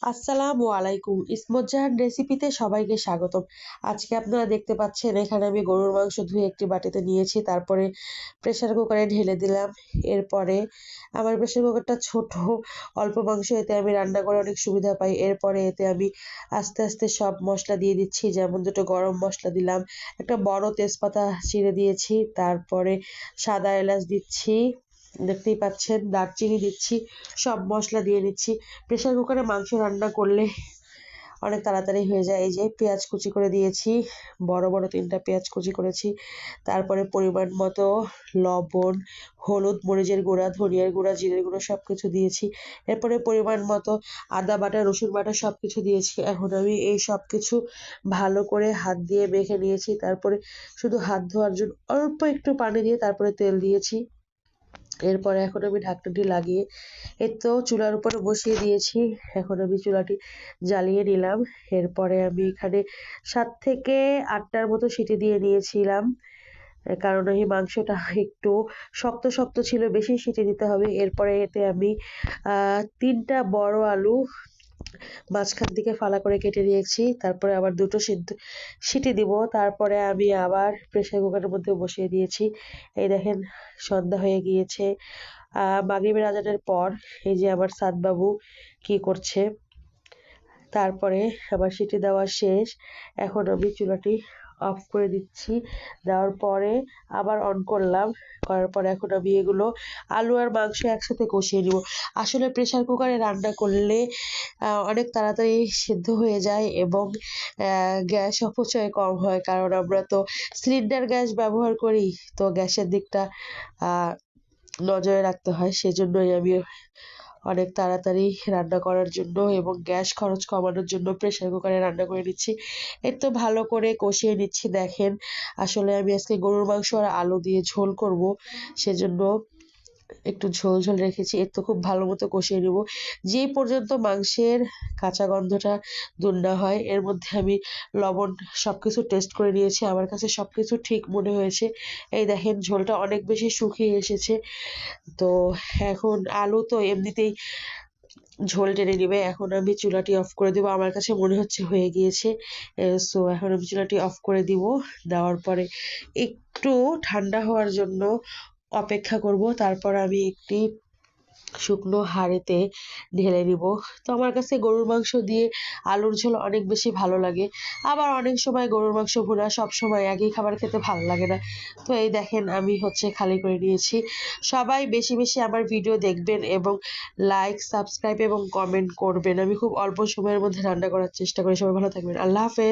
আসসালামু আলাইকুম। ইসমত জাহান রেসিপিতে সবাইকে স্বাগতম। আজকে আপনারা দেখতে পাচ্ছেন এখানে আমি গরুর মাংস ধুয়ে একটি বাটিতে নিয়েছি, তারপরে প্রেসার কুকারে ঢেলে দিলাম। এরপরে আমার প্রেসার কুকারটা ছোট, অল্প মাংস, এতে আমি রান্না করে অনেক সুবিধা পাই। এরপরে এতে আমি আস্তে আস্তে সব মশলা দিয়ে দিচ্ছি, যেমন দুটো গরম মশলা দিলাম, একটা বড় তেজপাতা চিড়ে দিয়েছি, তারপরে সাদা এলাচ দিচ্ছি, দেখতেই পাচ্ছেন দারচিনি দিচ্ছি, সব মশলা দিয়ে নিচ্ছি। প্রেসার কুকারে মাংস রান্না করলে অনেক তাড়াতাড়ি হয়ে যায়। এই যে পেঁয়াজ কুচি করে দিয়েছি, বড় বড় 3টা পেঁয়াজ কুচি করেছি, তারপরে পরিমাণ মতো লবণ, হলুদ, মরিচের গুঁড়া, ধনিয়ার গুঁড়া, জিরের গুঁড়ো সবকিছু দিয়েছি। এরপরে পরিমাণ মতো আদা বাটা, রসুন বাটা সবকিছু দিয়েছি। এখন আমি এই সবকিছু ভালো করে হাত দিয়ে মেখে নিয়েছি, তারপরে শুধু হাত ধোয়ার জন্য অল্প একটু পানি দিয়ে তারপরে তেল দিয়েছি। এরপরে এখন আমি ঢাকনাটি লাগিয়ে তো চুলার উপরে বসিয়ে দিয়েছি। এখন আমি চুলাটি জ্বালিয়ে নিলাম। এরপরে আমি এখানে 7 থেকে 8টার মতো সিটি দিয়ে নিয়েছিলাম, কারণ এই মাংসটা একটু শক্ত শক্ত ছিল, বেশি সিটি দিতে হবে। এরপরে এতে আমি 3টা বড় আলু মাঝখান থেকে ফালা করে কেটে নিয়েছি, তারপরে আবার 2টো সিটি দিব। তারপরে আমি আবার প্রেসার কুকারের মধ্যে বসিয়ে দিয়েছি। এই দেখেন সন্ধ্যা হয়ে গিয়েছে, মাগরিবের আজানের পর। এই যে আমার সাদ বাবু কি করছে। তারপরে আমার সিটি দেওয়া শেষ। এখন আমি চুলাটি অফ করে দিচ্ছি। দেওয়ার পরে আবার অন করলাম। করার পরে এখন আমি এগুলো আলু আর মাংস একসাথে কষিয়ে নিব। আসলে প্রেসার কুকারে রান্না করলে অনেক তাড়াতাড়ি সিদ্ধ হয়ে যায় এবং গ্যাস অপচয় কম হয়, কারণ আমরা তো সিলিন্ডার গ্যাস ব্যবহার করি, তো গ্যাসের দিকটা নজরে রাখতে হয়। সেজন্যই আমি অনেক তাড়াতাড়ি রান্না করার জন্য এবং গ্যাস খরচ কমানোর জন্য প্রেসার কুকারে রান্না করে নিচ্ছি। এই তো ভালো করে কষিয়ে নিচ্ছি। দেখেন আসলে আমি আজকে গরুর মাংস আর আলু দিয়ে ঝোল করব, সেজন্য একটু ঝোল ঝোল রেখেছি। এর তো খুব ভালো মতো কষিয়ে নেব, যে পর্যন্ত মাংসের কাঁচা গন্ধটা দূর না হয়। এর মধ্যে আমি লবণ সবকিছু টেস্ট করে নিয়েছি, আমার কাছে সবকিছু ঠিক মনে হয়েছে। এই দেখেন ঝোলটা অনেক বেশি শুকিয়ে এসেছে। তো এখন আলু তো এমনিতেই ঝোল টেনে নেবে। এখন আমি চুলাটি অফ করে দিব, আমার কাছে মনে হচ্ছে হয়ে গিয়েছে। সো এখন আমি চুলাটি অফ করে দিব। দেওয়ার পরে একটু ঠান্ডা হওয়ার জন্য অপেক্ষা করব, তারপর আমি একটি শুকনো হাঁড়িতে ঢেলে নিব। তো আমার কাছে গরুর মাংস দিয়ে আলুর ঝোল অনেক বেশি ভালো লাগে। আবার অনেক সময় গরুর মাংস ভুনা, সব সময় একই খাবার খেতে ভালো লাগে না। তো এই দেখেন আমি খালি করে নিয়েছি। সবাই বেশি বেশি আমার ভিডিও দেখবেন এবং লাইক, সাবস্ক্রাইব এবং কমেন্ট করবেন। আমি খুব অল্প সময়ের মধ্যে রান্না করার চেষ্টা করি। সবাই ভালো থাকবেন। আল্লাহ হাফেজ।